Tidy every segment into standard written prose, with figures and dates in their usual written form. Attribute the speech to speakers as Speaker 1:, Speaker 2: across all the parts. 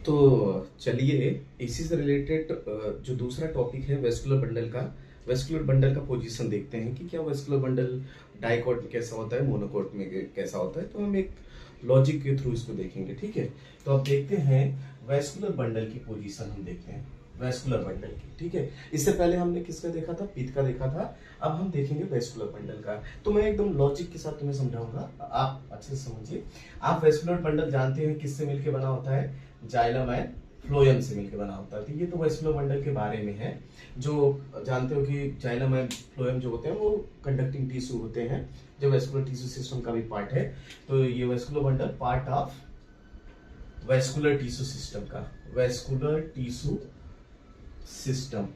Speaker 1: तो चलिए इसी से रिलेटेड जो दूसरा टॉपिक है वेस्कुलर बंडल का पोजीशन देखते हैं कि क्या वेस्कुलर बंडल डाइकॉट में कैसा होता है, मोनोकॉट में कैसा होता है। तो हम एक लॉजिक के थ्रू इसको देखेंगे, ठीक है। तो अब देखते हैं वेस्कुलर बंडल की पोजीशन, हम देखते हैं वेस्कुलर बंडल की, ठीक है। इससे पहले हमने किसका देखा था, पित्त का देखा था। अब हम देखेंगे वेस्कुलर बंडल का। तो मैं एकदम लॉजिक के साथ तुम्हें समझाऊंगा, आप अच्छे से समझिए। आप वेस्कुलर बंडल जानते हैं किससे मिलकर बना होता है, जाइलम एंड फ्लोएम से मिलकर बना होता है। तो ये तो वेस्कुलर बंडल के बारे में है। जो जानते हो कि जाइलम एंड फ्लोएम जो होते हैं वो कंडक्टिंग टिश्यू होते हैं, जो वेस्कुलर टिश्यू सिस्टम का भी पार्ट है। तो ये vascular bundle part of vascular tissue system का, वेस्कुलर टिश्यू सिस्टम,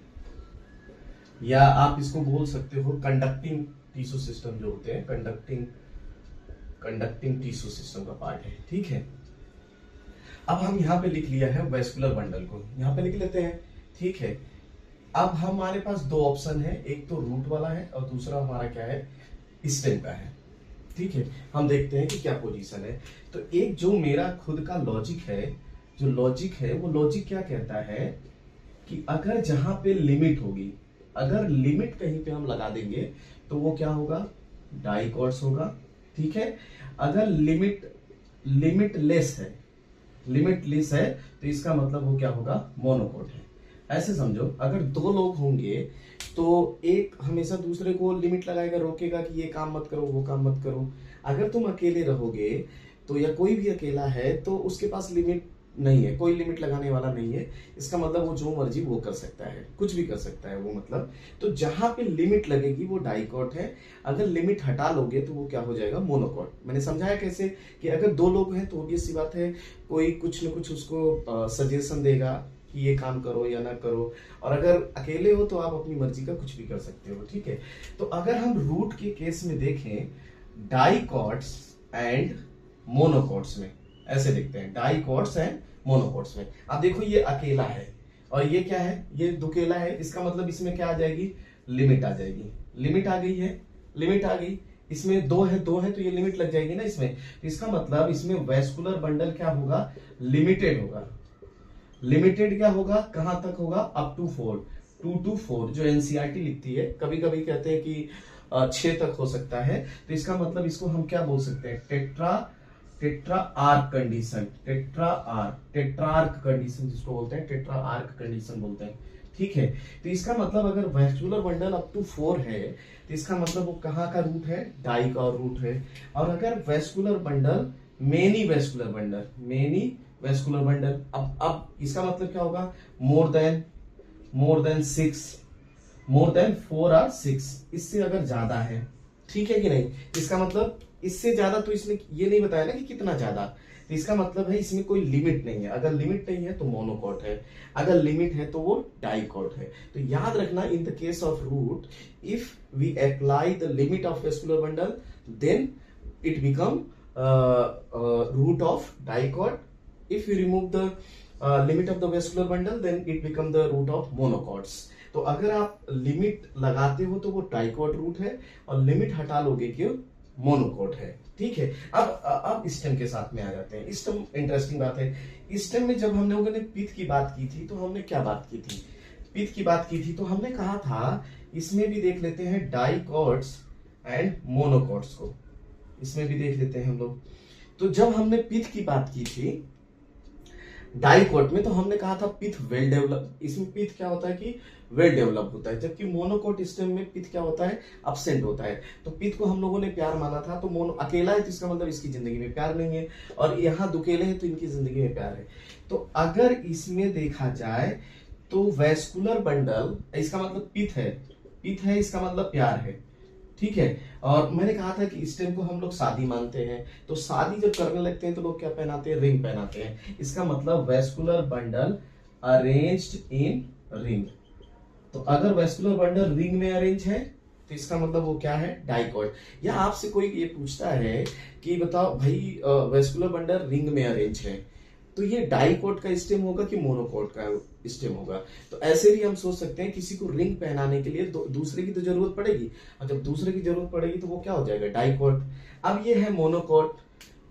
Speaker 1: या आप इसको बोल सकते हो कंडक्टिंग टिश्यू सिस्टम जो होते हैं, कंडक्टिंग टिश्यू सिस्टम का पार्ट है, ठीक है। अब हम यहाँ पे लिख लिया है वेस्कुलर बंडल को, यहाँ पे लिख लेते हैं, ठीक है। अब हमारे पास दो ऑप्शन है, एक तो रूट वाला है और दूसरा हमारा क्या है, स्टेम का है, ठीक है। हम देखते हैं कि क्या पोजीशन है। तो एक जो मेरा खुद का लॉजिक है, जो लॉजिक है वो लॉजिक क्या कहता है कि अगर जहां पे लिमिट होगी, अगर लिमिट कहीं पे हम लगा देंगे तो वो क्या होगा, डाइकॉट्स होगा, ठीक है। अगर लिमिटलेस है तो इसका मतलब वो क्या होगा, मोनोकोट है। ऐसे समझो, अगर दो लोग होंगे तो एक हमेशा दूसरे को लिमिट लगाएगा, रोकेगा कि ये काम मत करो, वो काम मत करो। अगर तुम अकेले रहोगे तो, या कोई भी अकेला है तो उसके पास लिमिट नहीं है, कोई लिमिट लगाने वाला नहीं है। इसका मतलब वो जो मर्जी वो कर सकता है, कुछ भी कर सकता है वो, मतलब। तो जहां पे लिमिट लगेगी वो डाइकॉट है। अगर लिमिट हटा लोगे तो वो क्या हो जाएगा, मोनोकॉट। मैंने समझाया कैसे कि अगर दो लोग हैं तो ऑब्वियस सी बात है, कोई कुछ न कुछ उसको सजेशन देगा कि ये काम करो या ना करो। और अगर अकेले हो तो आप अपनी मर्जी का कुछ भी कर सकते हो, ठीक है। तो अगर हम रूट के केस में देखें, डाइकॉट्स एंड मोनोकॉट्स में ऐसे देखते हैं, डाइकॉट्स एंड मोनोकॉट्स में। अब देखो ये अकेला है और ये क्या है, ये दुकेला है। इसका मतलब इसमें क्या आ जाएगी, लिमिट आ जाएगी। लिमिट आ गई है, लिमिट आ गई। इसमें दो है तो ये लिमिट लग जाएगी ना इसमें। तो इसका मतलब इसमें वेस्कुलर बंडल क्या होगा, लिमिटेड होगा। लिमिटेड क्या होगा, कहां तक होगा, अप टू 4, 2 to 4 जो एनसीईआरटी लिखती है। कभी कभी कहते हैं कि 6 तक हो सकता है। तो इसका मतलब इसको हम क्या बोल सकते हैं, tetra arc condition, tetrarch condition जिसको बोलते हैं, टेट्रा आर्क कंडीशन बोलते हैं, ठीक है। तो इसका मतलब अगर वेस्कुलर बंडल अप टू 4 है तो इसका मतलब वो कहाँ का रूट है, डाई का रूट है। और अगर vascular bundle many vascular bundle, अब इसका मतलब क्या होगा, मोर देन 6, मोर देन 4 और 6, इससे अगर ज्यादा है, ठीक है कि नहीं। इसका मतलब इससे ज्यादा, तो इसने ये नहीं बताया ना कि कितना ज्यादा। तो इसका मतलब है इसमें कोई लिमिट नहीं है। अगर लिमिट नहीं है तो मोनोकॉट है, अगर लिमिट है तो वो डाइकॉट है। तो याद रखना, in the case of root, if we apply the limit of vascular bundle then it become root of dicot. If you remove the limit of the vascular bundle then it become the root of monocots. तो अगर आप limit लगाते हो तो वो dicot root है, और limit हटा लोगे क्यों, मोनोकोट है, ठीक है। अब स्टेम के साथ में आ जाते हैं। स्टेम इंटरेस्टिंग बात है। स्टेम में जब हम लोगों ने पित्त की बात की थी तो हमने क्या बात की थी, पित्त की बात की थी। तो हमने कहा था इसमें भी देख लेते हैं डाइकॉट्स एंड मोनोकॉट्स को, इसमें भी देख लेते हैं हम लोग। तो जब हमने पित्त की बात की थी डाइकॉट में, तो हमने कहा था पित्त वेल डेवलप, इसमें पित्त क्या होता है कि वेल डेवलप होता है, जबकि मोनोकॉट स्टेम में पित्त क्या होता है, अब्सेंट होता है। तो पित्त को हम लोगों ने प्यार माना था, तो मोनो अकेला है तो इसका मतलब इसकी जिंदगी में प्यार नहीं है, और यहाँ दुकेले हैं तो इनकी जिंदगी में प्यार है। तो अगर इसमें देखा जाए तो वेस्कुलर बंडल, इसका मतलब पित्त है, इसका मतलब प्यार है, ठीक है। और मैंने कहा था कि स्टेम को हम लोग शादी मानते हैं, तो शादी जब करने लगते हैं तो लोग क्या पहनाते हैं, रिंग पहनाते हैं। इसका मतलब vascular bundle arranged in ring. तो अगर वेस्कुलर बंडल रिंग में अरेंज है तो इसका मतलब वो क्या है, डाइकॉट। या आपसे कोई ये पूछता है कि बताओ भाई वेस्कुलर बंडल रिंग में अरेंज है, तो ये डाइकॉट का स्टेम होगा कि मोनोकॉट का स्टेम होगा। तो ऐसे भी हम सोच सकते हैं, किसी को रिंग पहनाने के लिए दूसरे की तो जरूरत पड़ेगी, और जब दूसरे की जरूरत पड़ेगी तो वो क्या हो जाएगा, डाइकॉट। अब ये है मोनोकॉट,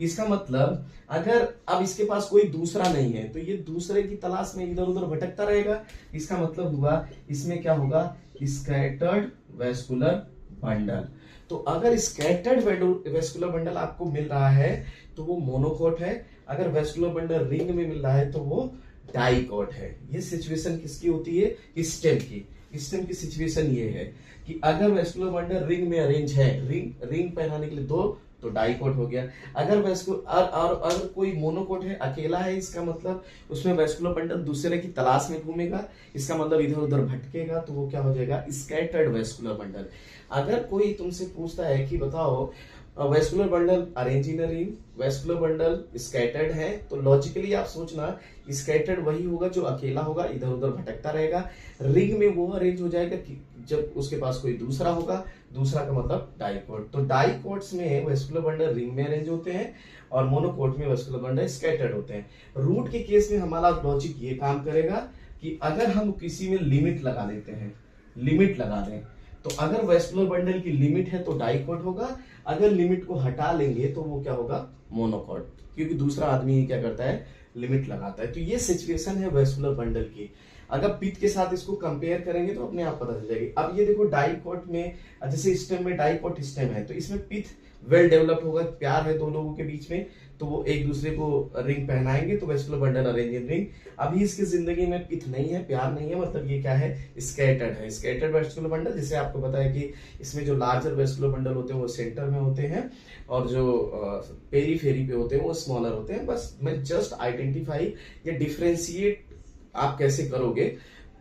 Speaker 1: इसका मतलब अगर अब इसके पास कोई दूसरा नहीं है तो ये दूसरे की तलाश में इधर उधर भटकता रहेगा। इसका मतलब हुआ इसमें क्या होगा, स्कैटर्ड वेस्कुलर बंडल। तो अगर स्कैटर्ड वेस्कुलर बंडल आपको मिल रहा है तो वो मोनोकोट है, अगर वेस्कुलर बंडल रिंग में मिल रहा है तो वो डाइकोट है। ये सिचुएशन किसकी होती है, स्टेम की। स्टेम की सिचुएशन ये है कि अगर वेस्कुलर बंडल रिंग में अरेंज है, रिंग पहनाने के लिए दो, तो डाइकोट हो गया। अगर अगर कोई मोनोकोट है, अकेला है, इसका मतलब उसमें वेस्कुलर बंडल दूसरे की तलाश में घूमेगा, इसका मतलब इधर उधर भटकेगा, तो वो क्या हो जाएगा, स्कैटर्ड वेस्कुलर बंडल। अगर कोई तुमसे पूछता है कि बताओ vascular bundle arrange in ring, vascular bundle scattered है, तो लॉजिकली आप सोचना स्कैटर्ड वही होगा जो अकेला होगा, इधर उधर भटकता रहेगा। रिंग में वो अरेंज हो जाएगा कि जब उसके पास कोई दूसरा होगा, दूसरा का मतलब डाइकोट। तो डाइकोट्स में वेस्कुलर बंडल रिंग में अरेंज होते हैं और मोनोकोट में वेस्कुलर बंडल स्कैटर्ड होते हैं। रूट के केस में हमारा लॉजिक ये काम करेगा कि अगर हम किसी में लिमिट लगा देते हैं, लिमिट लगा दें, तो अगर वेस्कुलर बंडल की लिमिट है तो डाइकोट होगा, अगर लिमिट को हटा लेंगे तो वो क्या होगा, मोनोकोट, क्योंकि दूसरा आदमी क्या करता है, लिमिट लगाता है। तो ये सिचुएशन है वेस्कुलर बंडल की। अगर पिथ के साथ इसको कंपेयर करेंगे तो अपने आप पता चल जाएगी। अब ये देखो डाइकोट में, जैसे स्टेम में डाइकोट स्टेम है तो इसमें पिथ वेल डेवलप्ड होगा, प्यार है दो लोगों के बीच में, तो वो एक दूसरे को रिंग पहनाएंगे, तो vascular bundle arrange in ring. अभी इसकी जिंदगी में पिथ नहीं है, प्यार नहीं है, मतलब ये क्या है, स्कैटर्ड है, स्कैटर्ड वेस्कुलर बंडल। जैसे आपको पता है कि इसमें जो लार्जर वेस्कुलर बंडल होते हैं वो सेंटर में होते हैं और जो पेरीफेरी पे होते हैं वो स्मॉलर होते हैं। बस मैं जस्ट आइडेंटिफाई या डिफ्रेंशिएट आप कैसे करोगे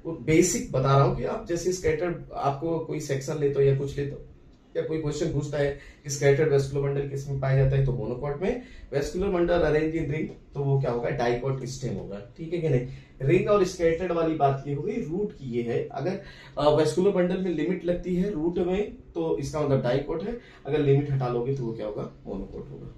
Speaker 1: वो बेसिक बता रहा हूं कि आप जैसे स्कैटर्ड, आपको कोई सेक्शन लेते हो या कुछ लेते हो या कोई क्वेश्चन पूछता है कि स्कैटर्ड वेस्कुलर बंडल किस में पाया जाता है, तो मोनोकोट में। Vascular bundle arrange in ring, तो वो क्या होगा, डाइकोट स्टेम होगा। ठीक है कि नहीं। रिंग और स्कैटर्ड वाली बात ये हो गई। रूट की ये है, अगर वेस्कुलर बंडल में लिमिट लगती है रूट में तो इसका मतलब डाइकोट है, अगर लिमिट हटा लोगे तो वो क्या होगा, मोनोकोट होगा।